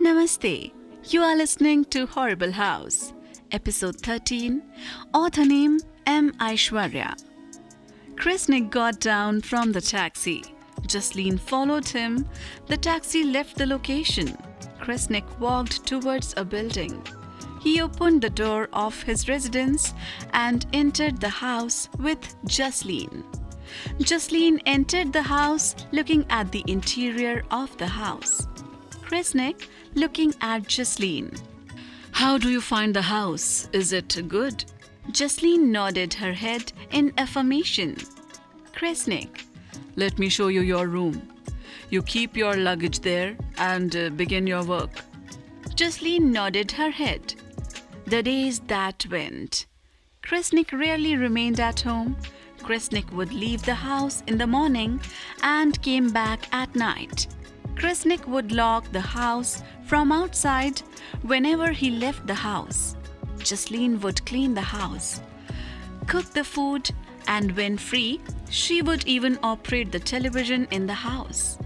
Namaste. You are listening to Horrible House, Episode 13, author name M. Aishvarya. Krishnik got down from the taxi. Jasleen followed him. The taxi left the location. Krishnik walked towards a building. He opened the door of his residence and entered the house with Jasleen. Jasleen entered the house looking at the interior of the house. Krishnik looking at Jasleen. How do you find the house? Is it good? Jasleen nodded her head in affirmation. Krishnik. Let me show you your room. You keep your luggage there and begin your work. Jasleen nodded her head. The days that went. Krishnik rarely remained at home. Krishnik would leave the house in the morning and came back at night. Krishnik would lock the house from outside whenever he left the house. Jasleen would clean the house, cook the food, and when free, she would even operate the television in the house.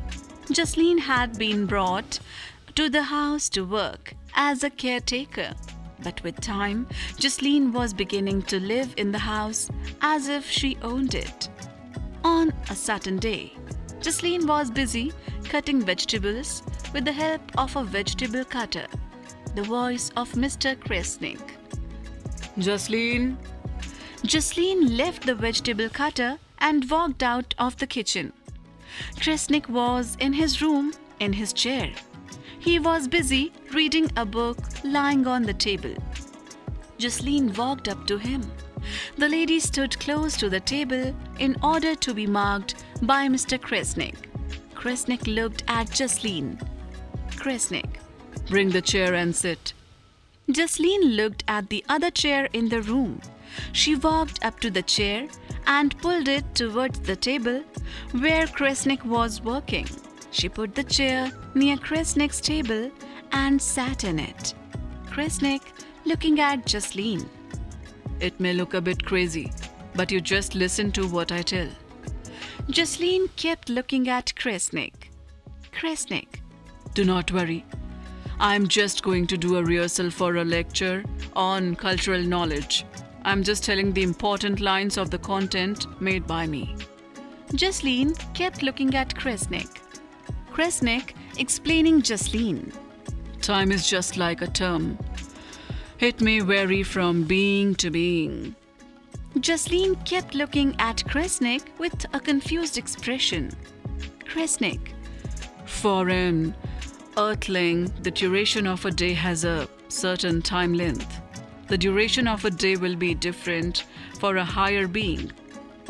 Jasleen had been brought to the house to work as a caretaker. But with time, Jasleen was beginning to live in the house as if she owned it. On a certain day, Jasleen was busy cutting vegetables with the help of a vegetable cutter. The voice of Mr. Krishnik. Jasleen? Jasleen left the vegetable cutter and walked out of the kitchen. Krishnik was in his room, in his chair. He was busy reading a book lying on the table. Jasleen walked up to him. The lady stood close to the table in order to be marked by Mr. Krishnik. Krishnik looked at Jasleen. Krishnik. Bring the chair and sit. Jasleen looked at the other chair in the room. She walked up to the chair and pulled it towards the table where Krishnik was working. She put the chair near Krishnik's table and sat in it. Krishnik looking at Jasleen. It may look a bit crazy, but you just listen to what I tell. Jasleen kept looking at Krishnik. Krishnik. Do not worry. I'm just going to do a rehearsal for a lecture on cultural knowledge. I'm just telling the important lines of the content made by me. Jasleen kept looking at Krishnik. Krishnik explaining Jasleen. Time is just like a term. It may vary from being to being. Jasleen kept looking at Krishnik with a confused expression. Krishnik. For an earthling, the duration of a day has a certain time length. The duration of a day will be different for a higher being.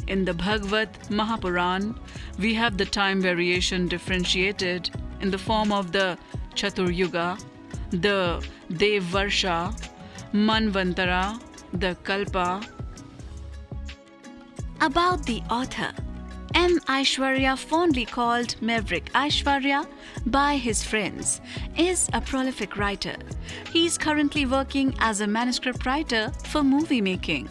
In the Bhagavad Mahapuran, we have the time variation differentiated in the form of the Chaturyuga, the Devvarsha, Manvantara, the Kalpa. About the author, M. Aishvarya, fondly called Maverick Aishvarya by his friends, is a prolific writer. He is currently working as a manuscript writer for movie making.